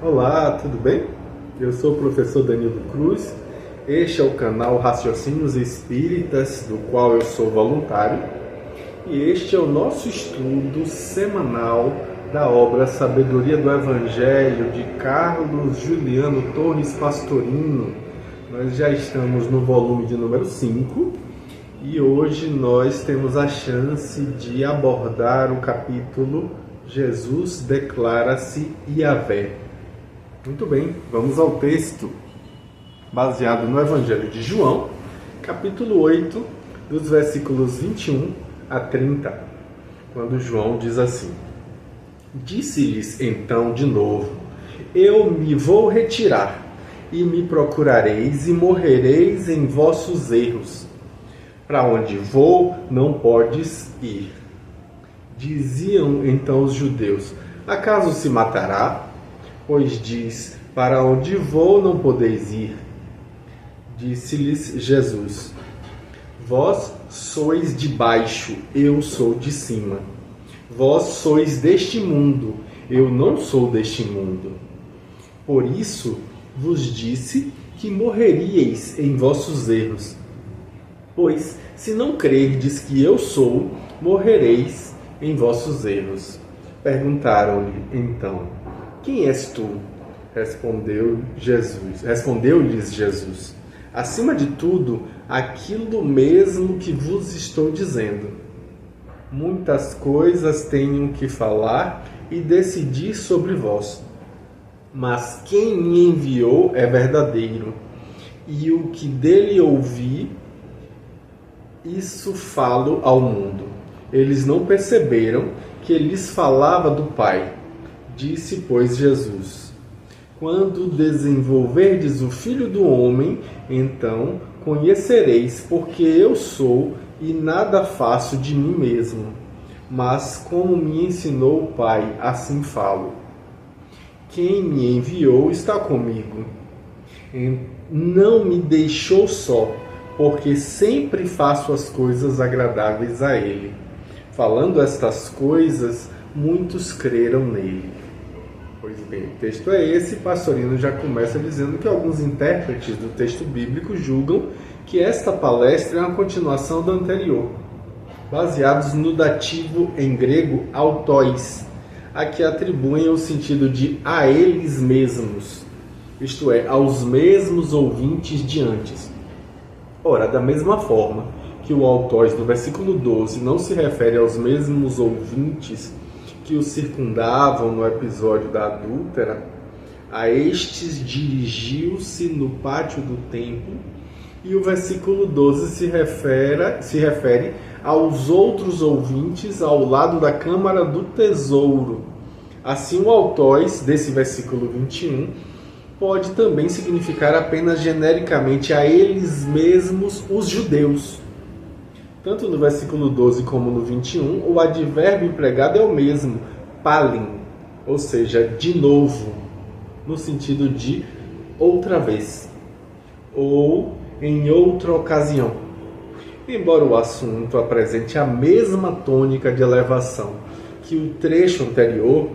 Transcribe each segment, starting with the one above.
Olá, tudo bem? Eu sou o professor Danilo Cruz. Este é o canal Raciocínios Espíritas, do qual eu sou voluntário. E este é o nosso estudo semanal da obra Sabedoria do Evangelho, de Carlos Juliano Torres Pastorino. Nós já estamos no volume de número 5 e hoje nós temos a chance de abordar o capítulo Jesus declara-se Yahvé. Muito bem, vamos ao texto baseado no Evangelho de João, capítulo 8, dos versículos 21 a 30, quando João diz assim: Disse-lhes então de novo: Eu me vou retirar, e me procurareis e morrereis em vossos erros. Para onde vou, não podes ir. Diziam então os judeus: Acaso se matará? Pois diz: Para onde vou, não podeis ir. Disse-lhes Jesus: Vós sois de baixo, eu sou de cima. Vós sois deste mundo, eu não sou deste mundo. Por isso vos disse que morreríeis em vossos erros. Pois, se não crerdes que eu sou, morrereis em vossos erros. Perguntaram-lhe então: Quem és tu? Respondeu-lhes Jesus: Acima de tudo, aquilo mesmo que vos estou dizendo. Muitas coisas tenho que falar e decidir sobre vós. Mas quem me enviou é verdadeiro, e o que dele ouvi, isso falo ao mundo. Eles não perceberam que lhes falava do Pai. Disse, pois, Jesus: Quando desenvolverdes o Filho do Homem, então conhecereis, porque eu sou e nada faço de mim mesmo, mas como me ensinou o Pai, assim falo. Quem me enviou está comigo. Não me deixou só, porque sempre faço as coisas agradáveis a Ele. Falando estas coisas, muitos creram nele. Pois bem, o texto é esse. Pastorino já começa dizendo que alguns intérpretes do texto bíblico julgam que esta palestra é uma continuação da anterior, baseados no dativo em grego autóis, a que atribuem o sentido de a eles mesmos, isto é, aos mesmos ouvintes de antes. Ora, da mesma forma que o autóis do versículo 12 não se refere aos mesmos ouvintes que o circundavam no episódio da adúltera, a estes dirigiu-se no pátio do templo, e o versículo 12 se refere aos outros ouvintes ao lado da câmara do tesouro. Assim, o autóis desse versículo 21 pode também significar apenas genericamente a eles mesmos, os judeus. Tanto no versículo 12 como no 21, o advérbio empregado é o mesmo, palin, ou seja, de novo, no sentido de outra vez, ou em outra ocasião. Embora o assunto apresente a mesma tônica de elevação que o trecho anterior,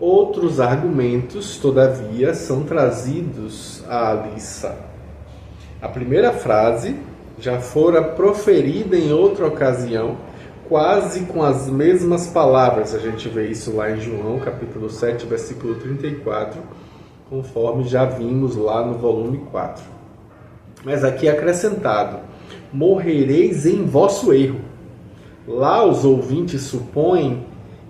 outros argumentos, todavia, são trazidos à liça. A primeira frase já fora proferida em outra ocasião, quase com as mesmas palavras. A gente vê isso lá em João, capítulo 7, versículo 34, conforme já vimos lá no volume 4. Mas aqui é acrescentado: morrereis em vosso erro. Lá os ouvintes supõem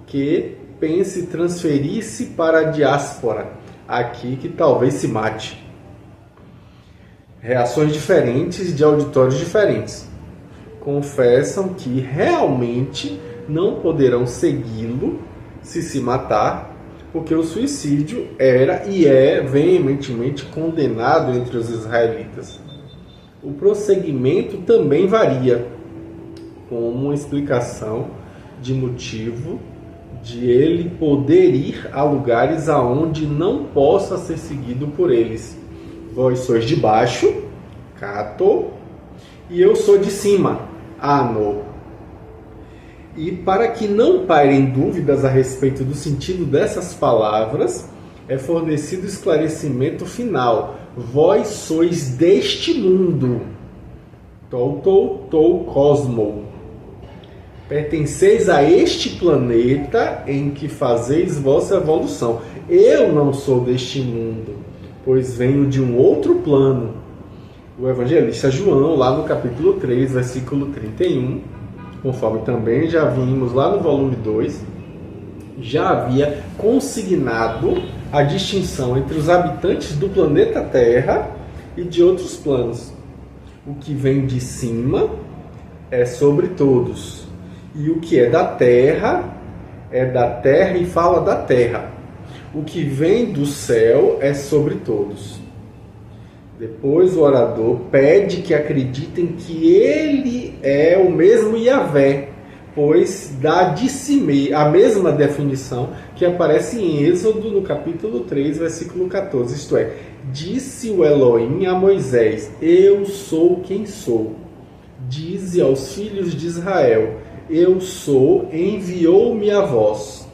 que pense transferir-se para a diáspora, aqui que talvez se mate. Reações diferentes de auditórios diferentes. Confessam que realmente não poderão segui-lo se matar, porque o suicídio era e é veementemente condenado entre os israelitas. O prosseguimento também varia, como uma explicação de motivo de ele poder ir a lugares aonde não possa ser seguido por eles. Vós sois de baixo, kato, e eu sou de cima, ano. E para que não pairem dúvidas a respeito do sentido dessas palavras, é fornecido esclarecimento final. Vós sois deste mundo. Tou cosmo. Pertenceis a este planeta em que fazeis vossa evolução. Eu não sou deste mundo, pois venho de um outro plano. O evangelista João, lá no capítulo 3, versículo 31, conforme também já vimos lá no volume 2, já havia consignado a distinção entre os habitantes do planeta Terra e de outros planos. O que vem de cima é sobre todos. E o que é da terra e fala da terra. O que vem do céu é sobre todos. Depois o orador pede que acreditem que ele é o mesmo Yahvé, pois dá de si a mesma definição que aparece em Êxodo no capítulo 3, versículo 14. Isto é, disse o Elohim a Moisés: eu sou quem sou. Dize aos filhos de Israel: eu sou, enviou-me a vós.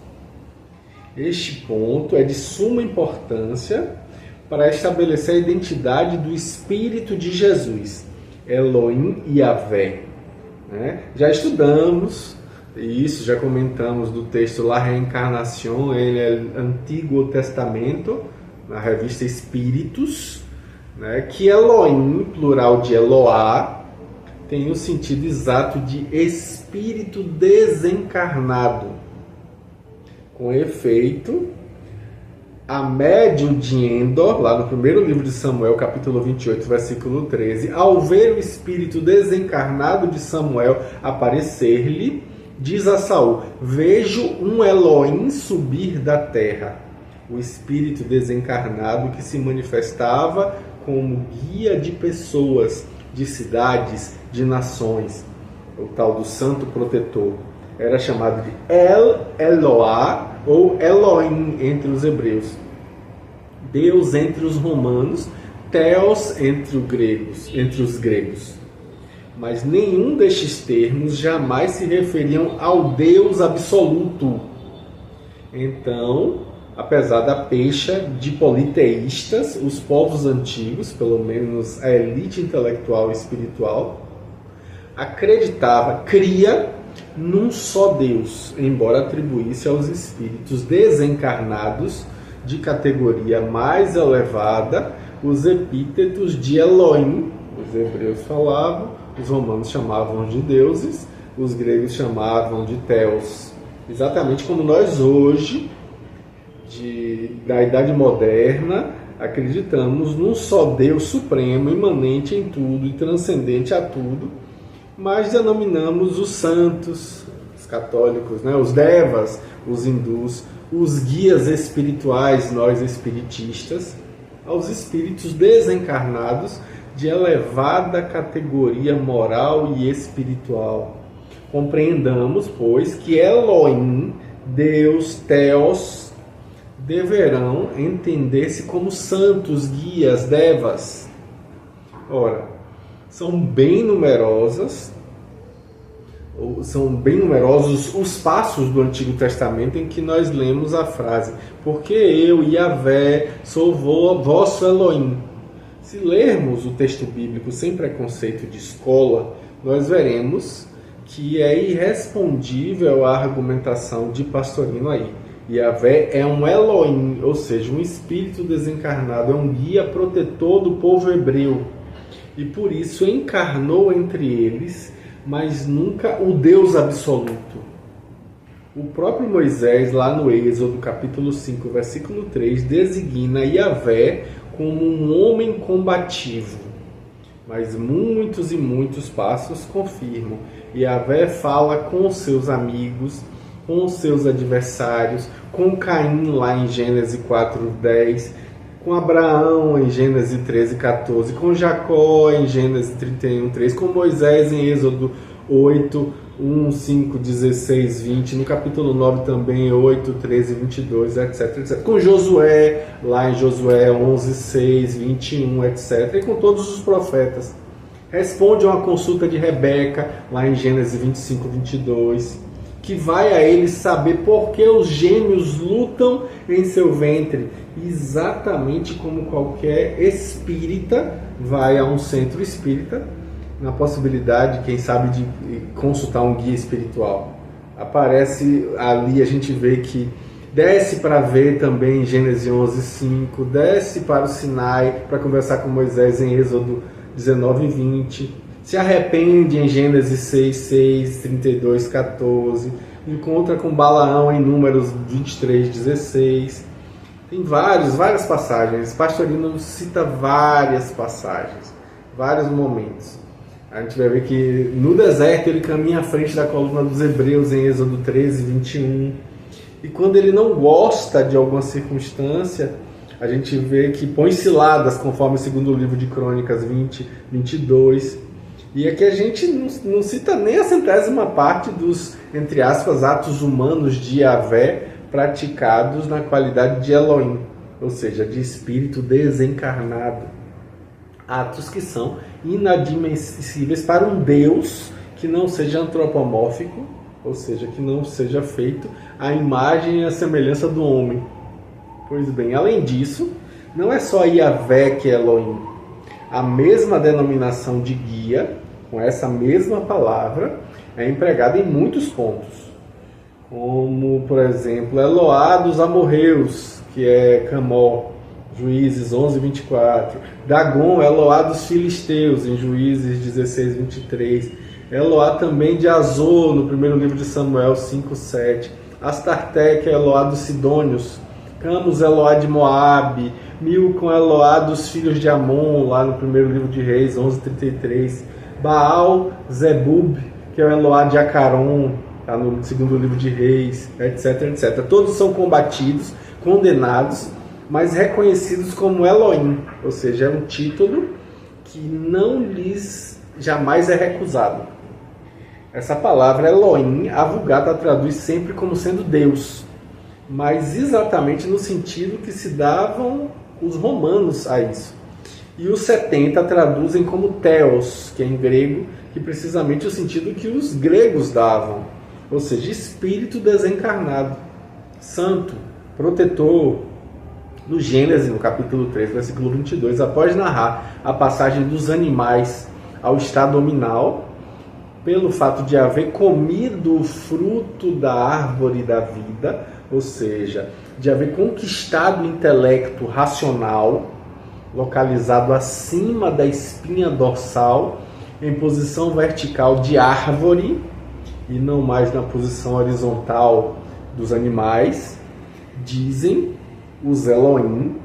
Este ponto é de suma importância para estabelecer a identidade do Espírito de Jesus, Elohim e Yahvé. Já estudamos isso, já comentamos do texto La Reencarnación en el Antiguo Testamento, na revista Espíritos, que Elohim, plural de Eloá, tem o sentido exato de espírito desencarnado. Com efeito, a médium de Endor, lá no primeiro livro de Samuel, capítulo 28, versículo 13, ao ver o espírito desencarnado de Samuel aparecer-lhe, diz a Saul: vejo um Elohim subir da terra. O espírito desencarnado que se manifestava como guia de pessoas, de cidades, de nações, o tal do santo protetor, era chamado de El-Eloá ou Elohim entre os hebreus, Deus entre os romanos, Theos entre os gregos. Mas nenhum destes termos jamais se referiam ao Deus absoluto. Então, apesar da pecha de politeístas, os povos antigos, pelo menos a elite intelectual e espiritual, cria num só Deus, embora atribuísse aos espíritos desencarnados de categoria mais elevada os epítetos de Elohim. Os hebreus falavam, os romanos chamavam de deuses, os gregos chamavam de Theos. Exatamente como nós hoje, da Idade Moderna, acreditamos num só Deus supremo, imanente em tudo e transcendente a tudo, mas denominamos os santos, os católicos, os devas, os hindus, os guias espirituais, nós espiritistas, aos espíritos desencarnados de elevada categoria moral e espiritual. Compreendamos, pois, que Elohim, Deus, Theos, deverão entender-se como santos, guias, devas. Ora, são bem numerosos os passos do Antigo Testamento em que nós lemos a frase: porque eu, Yahvé, sou vosso Elohim. Se lermos o texto bíblico sem preconceito de escola, nós veremos que é irrespondível a argumentação de Pastorino aí. Yahvé é um Elohim, ou seja, um espírito desencarnado, é um guia protetor do povo hebreu. E por isso encarnou entre eles, mas nunca o Deus absoluto. O próprio Moisés, lá no Êxodo, capítulo 5, versículo 3, designa Yahvé como um homem combativo. Mas muitos e muitos passos confirmam. Yahvé fala com os seus amigos, com os seus adversários, com Caim lá em Gênesis 4:10, com Abraão em Gênesis 13:14, com Jacó em Gênesis 31:3, com Moisés em Êxodo 8, 1, 5, 16, 20, no capítulo 9 também 8, 13, 22, etc, etc. Com Josué, lá em Josué 11, 6, 21, etc. E com todos os profetas. Responde a uma consulta de Rebeca, lá em Gênesis 25, 22. que vai a ele saber por que os gêmeos lutam em seu ventre, exatamente como qualquer espírita vai a um centro espírita, na possibilidade, quem sabe, de consultar um guia espiritual. Aparece ali, a gente vê que desce para ver também em Gênesis 11:5, desce para o Sinai para conversar com Moisés em Êxodo 19:20, se arrepende em Gênesis 6:6, 32:14, encontra com Balaão em Números 23:16. Tem várias passagens. Pastorino cita várias passagens, vários momentos. A gente vai ver que no deserto ele caminha à frente da coluna dos hebreus em Êxodo 13:21. E quando ele não gosta de alguma circunstância, a gente vê que põe ciladas, conforme o segundo livro de Crônicas 20:22. E aqui a gente não cita nem a 100ª parte dos, entre aspas, atos humanos de Yahvé praticados na qualidade de Elohim, ou seja, de espírito desencarnado. Atos que são inadmissíveis para um Deus que não seja antropomórfico, ou seja, que não seja feito à imagem e à semelhança do homem. Pois bem, além disso, não é só Yahvé que é Elohim. A mesma denominação de guia, com essa mesma palavra, é empregada em muitos pontos. Como, por exemplo, Eloá dos amorreus, que é Camó, Juízes 11:24. Dagon, Eloá dos filisteus, em Juízes 16:23. Eloá também de Azor, no primeiro livro de Samuel 5:7. Astarté, que é Eloá dos sidônios. Camus, Eloá de Moabe. Milcom, Eloá dos filhos de Amon, lá no primeiro livro de Reis 11:33. Baal, Zebub, que é o Eloá de Acaron, tá no segundo livro de Reis, etc, etc. Todos são combatidos, condenados, mas reconhecidos como Elohim, ou seja, é um título que não lhes jamais é recusado. Essa palavra Elohim, a Vulgata traduz sempre como sendo Deus, mas exatamente no sentido que se davam os romanos a isso. E os 70 traduzem como Theos, que é em grego, que precisamente o sentido que os gregos davam, ou seja, espírito desencarnado, santo, protetor. No Gênesis, no capítulo 3, versículo 22, após narrar a passagem dos animais ao estado nominal, pelo fato de haver comido o fruto da árvore da vida, ou seja, de haver conquistado o intelecto racional, localizado acima da espinha dorsal, em posição vertical de árvore, e não mais na posição horizontal dos animais, dizem os Elohim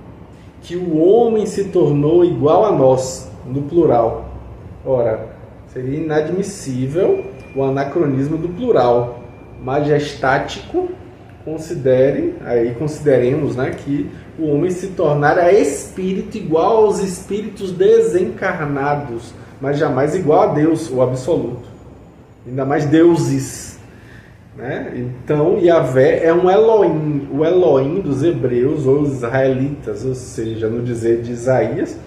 que o homem se tornou igual a nós, no plural. Ora, seria inadmissível o anacronismo do plural. Majestático, consideremos, né, que o homem se tornara espírito igual aos espíritos desencarnados, mas jamais igual a Deus, o absoluto. Ainda mais deuses, né? Então, Yahvé é um Elohim, o Elohim dos hebreus ou israelitas, ou seja, no dizer de Isaías,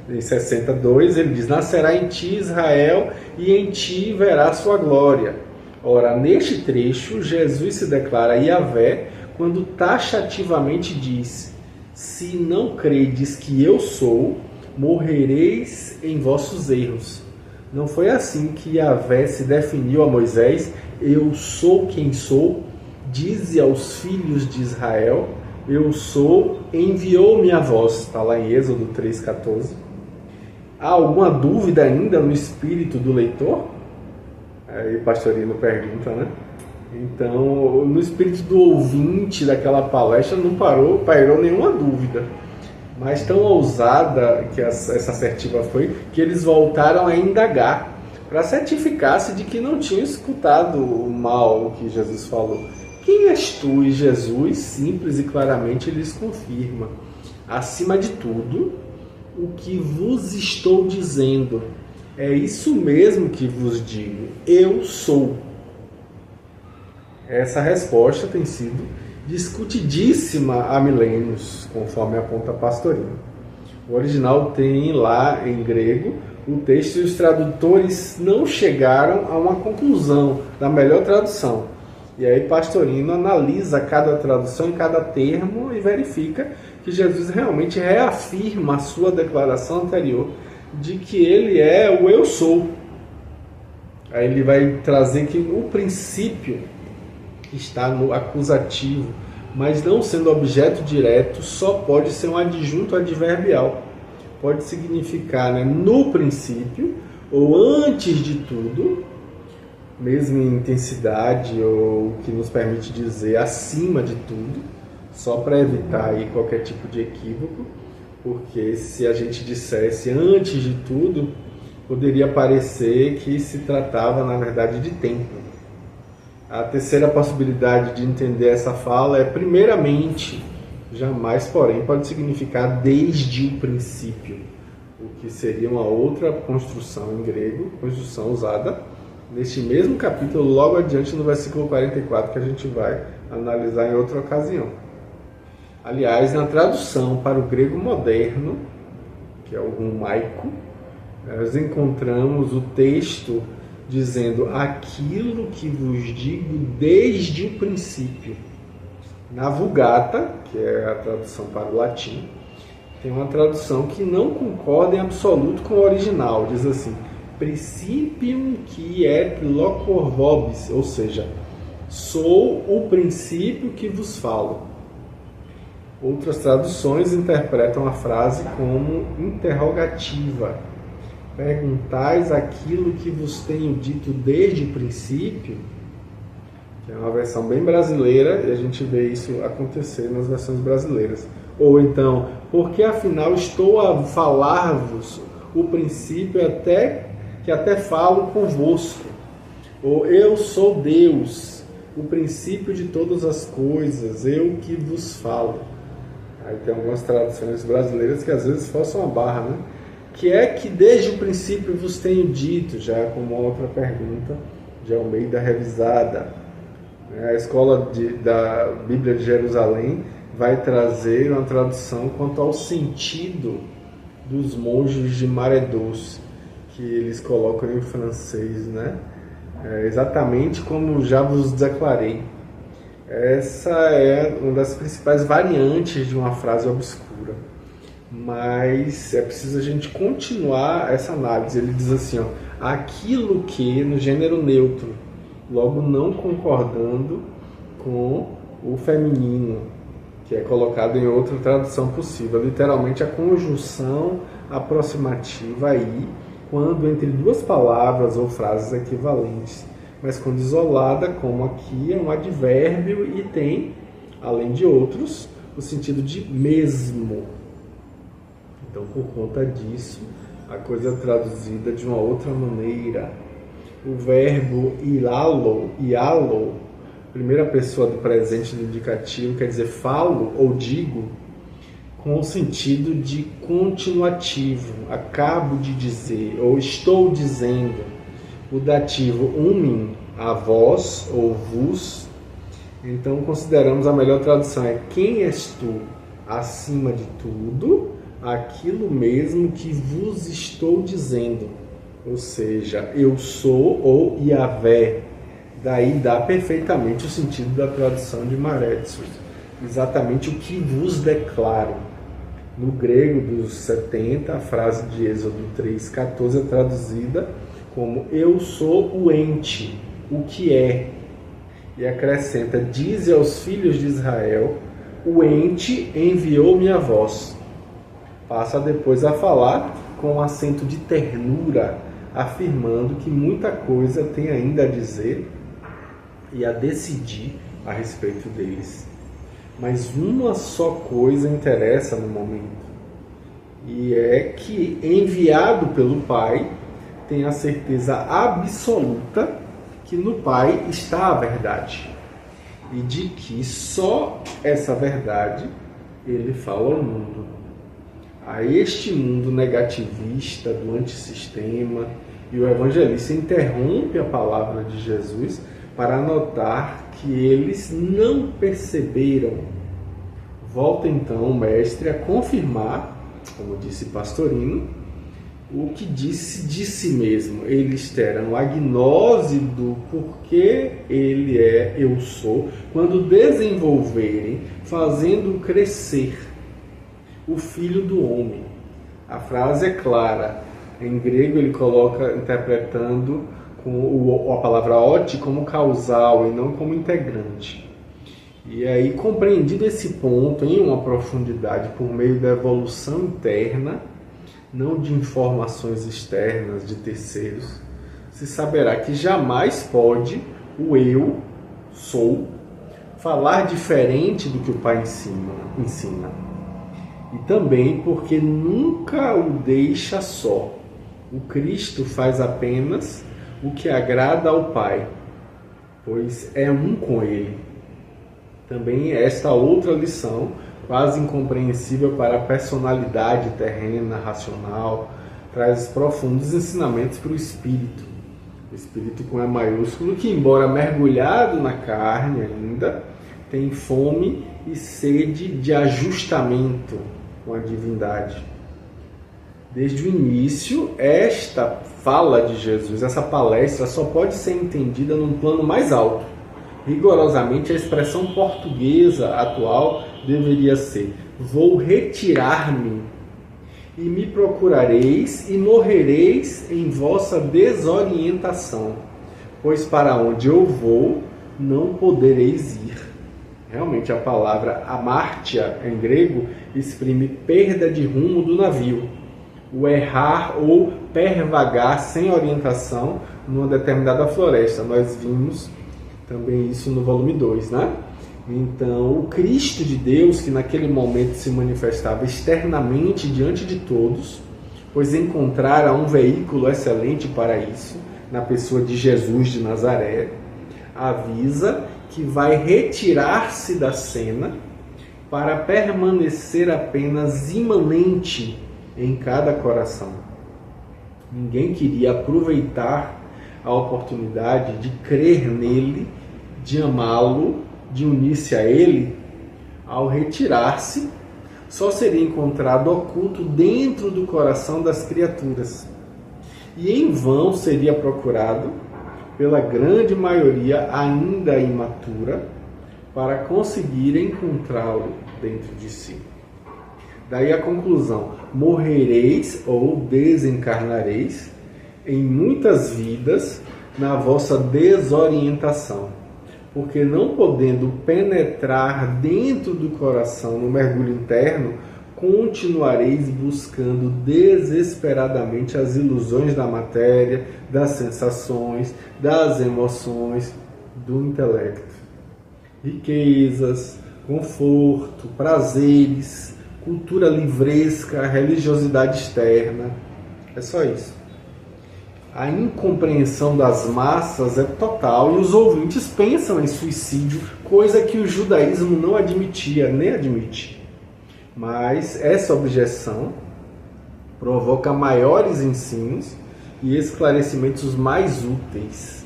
em 62, ele diz: nascerá em ti Israel e em ti verá sua glória. Ora, neste trecho, Jesus se declara Yahvé quando taxativamente diz: se não credes que eu sou, morrereis em vossos erros. Não foi assim que Yahvé se definiu a Moisés: eu sou quem sou, dize aos filhos de Israel, eu sou, enviou-me a vós. Está lá em Êxodo 3,14. Há alguma dúvida ainda no espírito do leitor? Aí o pastorino pergunta, né? Então, no espírito do ouvinte daquela palestra não pairou nenhuma dúvida. Mas tão ousada que essa assertiva foi, que eles voltaram a indagar, para certificar-se de que não tinham escutado mal o que Jesus falou. Quem és tu? E Jesus, simples e claramente, lhes confirma: acima de tudo, o que vos estou dizendo, é isso mesmo que vos digo, eu sou. Essa resposta tem sido discutidíssima há milênios, conforme aponta Pastorino. O original tem lá em grego o texto e os tradutores não chegaram a uma conclusão da melhor tradução. E aí Pastorino analisa cada tradução e cada termo e verifica que Jesus realmente reafirma a sua declaração anterior de que ele é o eu sou. Aí ele vai trazer que o princípio está no acusativo, mas não sendo objeto direto, só pode ser um adjunto adverbial. Pode significar, né, no princípio, ou antes de tudo, mesmo em intensidade, ou que nos permite dizer acima de tudo, só para evitar aí qualquer tipo de equívoco, porque se a gente dissesse antes de tudo, poderia parecer que se tratava, na verdade, de tempo. A terceira possibilidade de entender essa fala é primeiramente, jamais, porém, pode significar desde o princípio, o que seria uma outra construção em grego, construção usada neste mesmo capítulo, logo adiante no versículo 44, que a gente vai analisar em outra ocasião. Aliás, na tradução para o grego moderno, que é o rumaico, nós encontramos o texto dizendo aquilo que vos digo desde o princípio. Na Vulgata, que é a tradução para o latim, tem uma tradução que não concorda em absoluto com o original. Diz assim, principium qui et loquor vobis, ou seja, sou o princípio que vos falo. Outras traduções interpretam a frase como interrogativa. Perguntais aquilo que vos tenho dito desde o princípio, que é uma versão bem brasileira, e a gente vê isso acontecer nas versões brasileiras. Ou então, porque afinal estou a falar-vos o princípio que até falo convosco. Ou eu sou Deus, o princípio de todas as coisas, eu que vos falo. Aí tem algumas traduções brasileiras que às vezes forçam a barra, né? Que é que desde o princípio vos tenho dito, já como outra pergunta de Almeida revisada. A escola da Bíblia de Jerusalém vai trazer uma tradução quanto ao sentido dos monges de Maredos, que eles colocam em francês, né? Exatamente como já vos declarei. Essa é uma das principais variantes de uma frase obscura. Mas é preciso a gente continuar essa análise. Ele diz assim, ó, aquilo que no gênero neutro, logo não concordando com o feminino, que é colocado em outra tradução possível, literalmente a conjunção aproximativa aí, quando entre duas palavras ou frases equivalentes, mas quando isolada, como aqui, é um advérbio e tem, além de outros, o sentido de mesmo. Então, por conta disso, a coisa é traduzida de uma outra maneira. O verbo ialo, primeira pessoa do presente do indicativo, quer dizer falo ou digo, com o sentido de continuativo, acabo de dizer, ou estou dizendo. O dativo umim, a vós ou vos. Então, consideramos a melhor tradução é quem és tu, acima de tudo, aquilo mesmo que vos estou dizendo. Ou seja, eu sou ou Yahvé. Daí dá perfeitamente o sentido da tradução de Maretsos. Exatamente o que vos declaro. No grego dos 70, a frase de Êxodo 3,14 é traduzida como eu sou o ente, o que é. E acrescenta, dize aos filhos de Israel, o ente enviou-me a vós. Passa depois a falar com um acento de ternura, afirmando que muita coisa tem ainda a dizer e a decidir a respeito deles. Mas uma só coisa interessa no momento, e é que, enviado pelo Pai, tem a certeza absoluta que no Pai está a verdade, e de que só essa verdade ele fala ao mundo. A este mundo negativista do antissistema, e o evangelista interrompe a palavra de Jesus para anotar que eles não perceberam. Volta então o mestre a confirmar, como disse Pastorino, o que disse de si mesmo. Eles terão a gnose do porquê ele é eu sou, quando desenvolverem, fazendo crescer o Filho do Homem. A frase é clara. Em grego ele coloca, interpretando com a palavra oti como causal e não como integrante. E aí, compreendido esse ponto em uma profundidade por meio da evolução interna, não de informações externas de terceiros, se saberá que jamais pode o eu sou falar diferente do que o Pai ensina. E também porque nunca o deixa só. O Cristo faz apenas o que agrada ao Pai, pois é um com Ele. Também esta outra lição, quase incompreensível para a personalidade terrena, racional, traz profundos ensinamentos para o espírito. O espírito com E maiúsculo, que embora mergulhado na carne ainda, tem fome e sede de ajustamento com a divindade. Desde o início, esta fala de Jesus, essa palestra, só pode ser entendida num plano mais alto. Rigorosamente, a expressão portuguesa atual deveria ser: vou retirar-me e me procurareis e morrereis em vossa desorientação, pois para onde eu vou não podereis ir. Realmente a palavra amártia em grego exprime perda de rumo do navio, o errar ou pervagar sem orientação numa determinada floresta. Nós vimos também isso no volume 2, né? Então, o Cristo de Deus, que naquele momento se manifestava externamente diante de todos, pois encontrara um veículo excelente para isso, na pessoa de Jesus de Nazaré, avisa que vai retirar-se da cena para permanecer apenas imanente em cada coração. Ninguém queria aproveitar a oportunidade de crer nele, de amá-lo, de unir-se a ele. Ao retirar-se, só seria encontrado oculto dentro do coração das criaturas. E em vão seria procurado pela grande maioria ainda imatura para conseguir encontrá-lo dentro de si. Daí a conclusão: morrereis ou desencarnareis em muitas vidas na vossa desorientação, porque não podendo penetrar dentro do coração no mergulho interno, continuareis buscando desesperadamente as ilusões da matéria, das sensações, das emoções, do intelecto. Riquezas, conforto, prazeres, cultura livresca, religiosidade externa. É só isso. A incompreensão das massas é total e os ouvintes pensam em suicídio, coisa que o judaísmo não admitia, nem admite. Mas essa objeção provoca maiores ensinos e esclarecimentos mais úteis.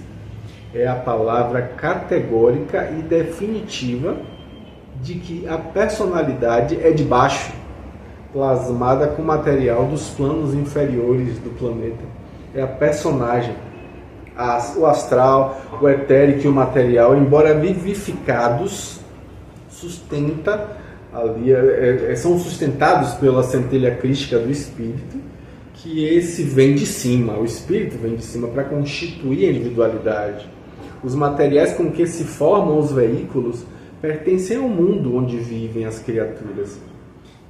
É a palavra categórica e definitiva de que a personalidade é de baixo, plasmada com material dos planos inferiores do planeta. É a personagem, o astral, o etérico e o material, embora vivificados, são sustentados pela centelha crística do espírito, que esse vem de cima, o espírito vem de cima para constituir a individualidade. Os materiais com que se formam os veículos pertencem ao mundo onde vivem as criaturas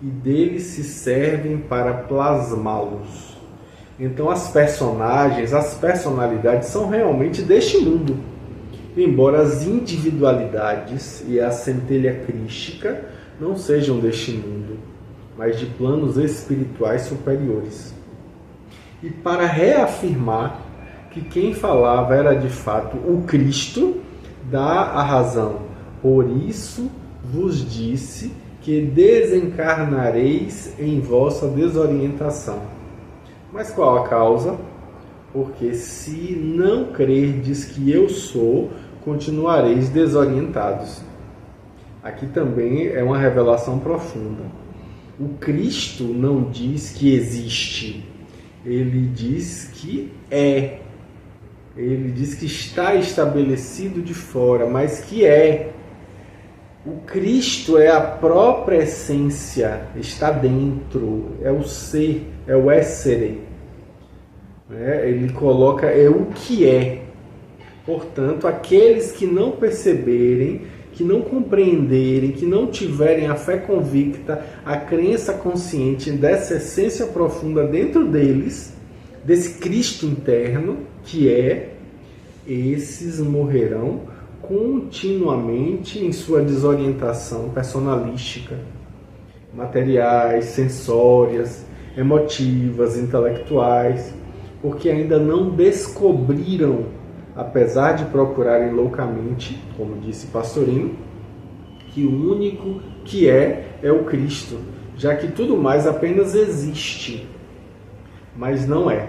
e deles se servem para plasmá-los. Então as personagens, as personalidades são realmente deste mundo, embora as individualidades e a centelha crística não sejam deste mundo, mas de planos espirituais superiores. E para reafirmar que quem falava era de fato o Cristo, dá a razão. Por isso vos disse que desencarnareis em vossa desorientação. Mas qual a causa? Porque se não crerdes que eu sou, continuareis desorientados. Aqui também é uma revelação profunda. O Cristo não diz que existe. Ele diz que é. Ele diz que está estabelecido de fora, mas que é. O Cristo é a própria essência, está dentro, é o ser, é o essere. Ele coloca, é o que é. Portanto, aqueles que não perceberem, que não compreenderem, que não tiverem a fé convicta, a crença consciente dessa essência profunda dentro deles, desse Cristo interno, que é, esses morrerão continuamente em sua desorientação personalística, materiais, sensórias, emotivas, intelectuais, porque ainda não descobriram, apesar de procurarem loucamente, como disse Pastorino, que o único que é o Cristo, já que tudo mais apenas existe, mas não é.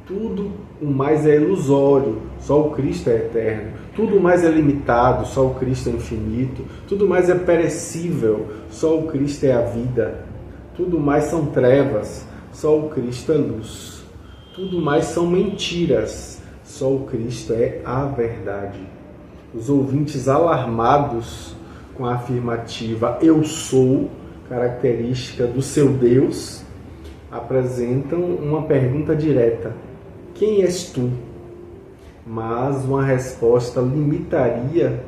Tudo o mais é ilusório, só o Cristo é eterno. Tudo mais é limitado, só o Cristo é infinito. Tudo mais é perecível, só o Cristo é a vida. Tudo mais são trevas, só o Cristo é luz. Tudo mais são mentiras, só o Cristo é a verdade. Os ouvintes alarmados com a afirmativa "eu sou", característica do seu Deus, apresentam uma pergunta direta: quem és tu? Mas uma resposta limitaria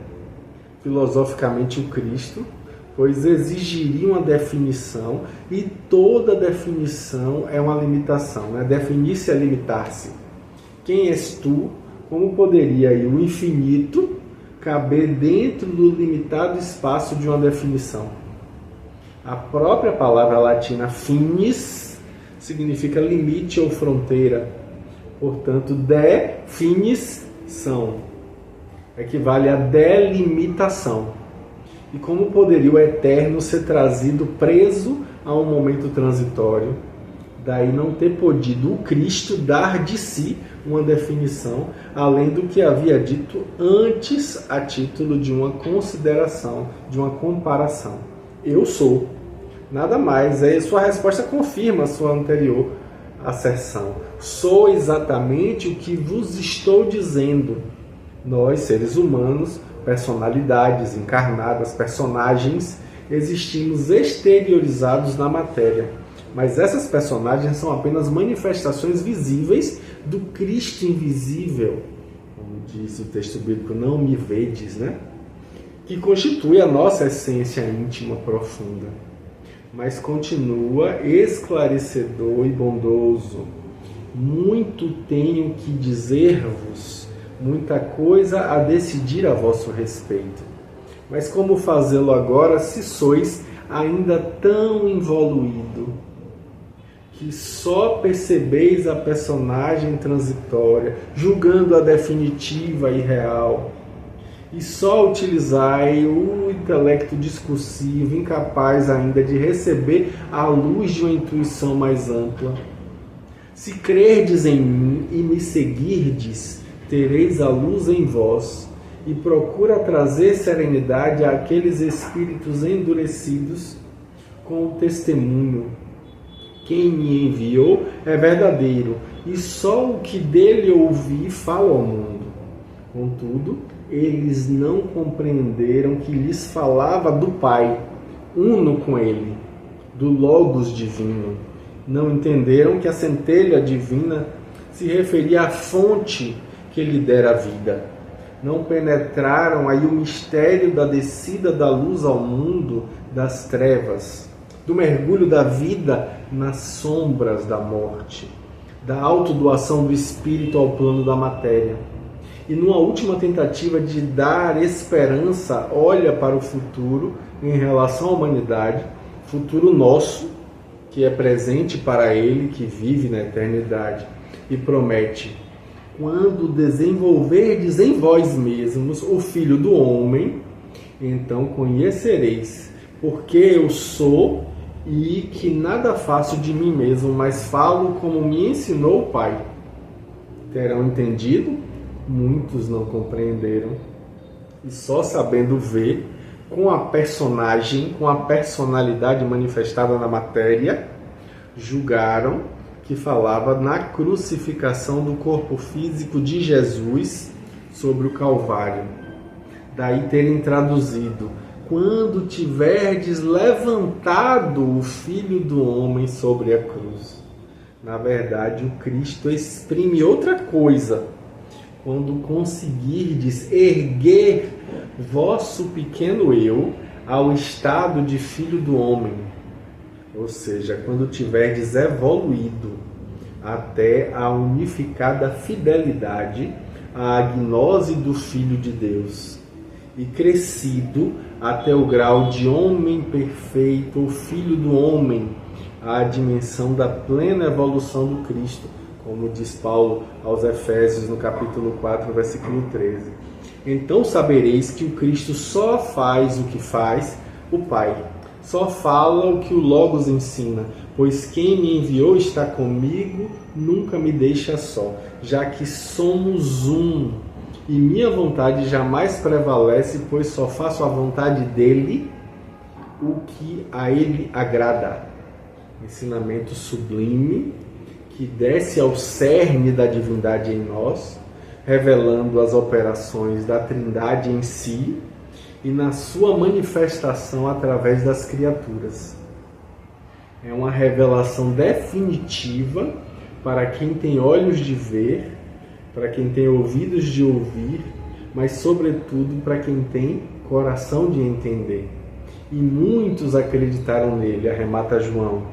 filosoficamente o Cristo, pois exigiria uma definição, e toda definição é uma limitação, né? Definir-se é limitar-se. Quem és tu? Como poderia aí o infinito caber dentro do limitado espaço de uma definição? A própria palavra latina finis significa limite ou fronteira. Portanto, definição equivale a delimitação. E como poderia o eterno ser trazido preso a um momento transitório? Daí não ter podido o Cristo dar de si uma definição, além do que havia dito antes a título de uma consideração, de uma comparação. Eu sou. Nada mais. Aí sua resposta confirma a sua anterior asserção. Sou exatamente o que vos estou dizendo. Nós, seres humanos, personalidades encarnadas, personagens, existimos exteriorizados na matéria. Mas essas personagens são apenas manifestações visíveis do Cristo invisível, como diz o texto bíblico, não me vedes, né? Que constitui a nossa essência íntima profunda. Mas continua esclarecedor e bondoso. Muito tenho que dizer-vos, muita coisa a decidir a vosso respeito. Mas como fazê-lo agora, se sois ainda tão involuído, que só percebeis a personagem transitória, julgando a definitiva e real, e só utilizai o intelecto discursivo, incapaz ainda de receber a luz de uma intuição mais ampla. Se crerdes em mim e me seguirdes, tereis a luz em vós, e procura trazer serenidade àqueles espíritos endurecidos com o testemunho. Quem me enviou é verdadeiro, e só o que dele ouvi falo ao mundo. Contudo, eles não compreenderam que lhes falava do Pai, uno com ele, do Logos divino. Não entenderam que a centelha divina se referia à fonte que lhe dera a vida. Não penetraram aí o mistério da descida da luz ao mundo das trevas, do mergulho da vida nas sombras da morte, da autodoação do espírito ao plano da matéria. E numa última tentativa de dar esperança, olha para o futuro em relação à humanidade, futuro nosso, que é presente para ele, que vive na eternidade, e promete: quando desenvolverdes em vós mesmos o Filho do Homem, então conhecereis, porque eu sou e que nada faço de mim mesmo, mas falo como me ensinou o Pai. Terão entendido? Muitos não compreenderam, e só sabendo ver, com a personagem, com a personalidade manifestada na matéria, julgaram que falava na crucificação do corpo físico de Jesus sobre o Calvário. Daí terem traduzido: quando tiverdes levantado o Filho do Homem sobre a cruz. Na verdade, o Cristo exprime outra coisa. Quando conseguirdes erguer vosso pequeno eu ao estado de Filho do Homem. Ou seja, quando tiverdes evoluído até a unificada fidelidade à gnose do Filho de Deus e crescido até o grau de homem perfeito, ou Filho do Homem, à dimensão da plena evolução do Cristo, como diz Paulo aos Efésios no capítulo 4, versículo 13. Então sabereis que o Cristo só faz o que faz o Pai, só fala o que o Logos ensina, pois quem me enviou está comigo, nunca me deixa só, já que somos um, e minha vontade jamais prevalece, pois só faço a vontade dele, o que a ele agrada. Ensinamento sublime, que desce ao cerne da divindade em nós, revelando as operações da Trindade em si e na sua manifestação através das criaturas. É uma revelação definitiva para quem tem olhos de ver, para quem tem ouvidos de ouvir, mas sobretudo para quem tem coração de entender. E muitos acreditaram nele, arremata João.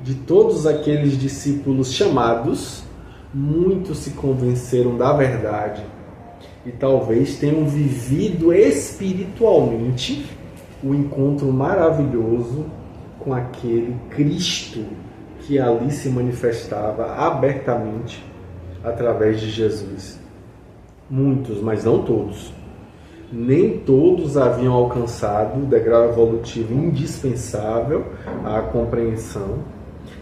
De todos aqueles discípulos chamados, muitos se convenceram da verdade e talvez tenham vivido espiritualmente o encontro maravilhoso com aquele Cristo que ali se manifestava abertamente através de Jesus. Muitos, mas não todos. Nem todos haviam alcançado o degrau evolutivo indispensável à compreensão,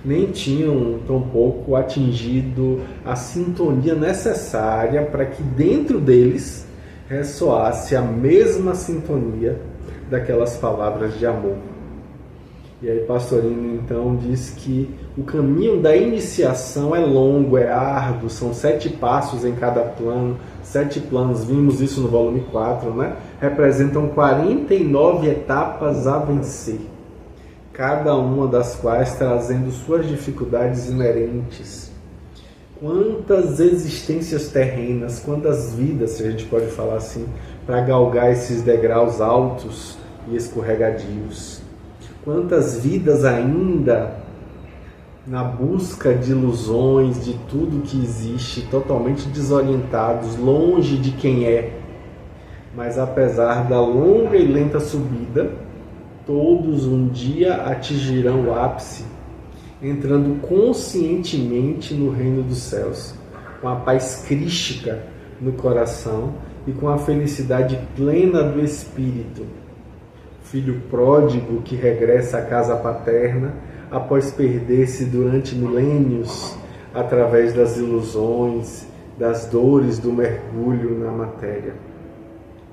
nem tinham tampouco atingido a sintonia necessária para que dentro deles ressoasse a mesma sintonia daquelas palavras de amor. E aí Pastorino então diz que o caminho da iniciação é longo, é árduo, são 7 passos em cada plano, 7 planos, vimos isso no volume 4, né? Representam 49 etapas a vencer, cada uma das quais trazendo suas dificuldades inerentes. Quantas existências terrenas, quantas vidas, se a gente pode falar assim, para galgar esses degraus altos e escorregadios. Quantas vidas ainda na busca de ilusões, de tudo que existe, totalmente desorientados, longe de quem é. Mas apesar da longa e lenta subida, todos um dia atingirão o ápice, entrando conscientemente no reino dos céus, com a paz crística no coração e com a felicidade plena do espírito. Filho pródigo que regressa à casa paterna após perder-se durante milênios através das ilusões, das dores do mergulho na matéria.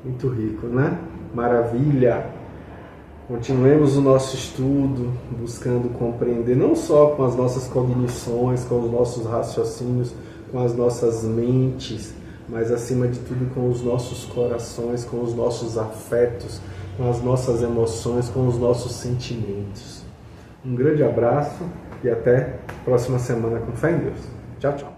Muito rico, né? Maravilha! Continuemos o nosso estudo, buscando compreender não só com as nossas cognições, com os nossos raciocínios, com as nossas mentes, mas acima de tudo com os nossos corações, com os nossos afetos, com as nossas emoções, com os nossos sentimentos. Um grande abraço e até a próxima semana com fé em Deus. Tchau, tchau.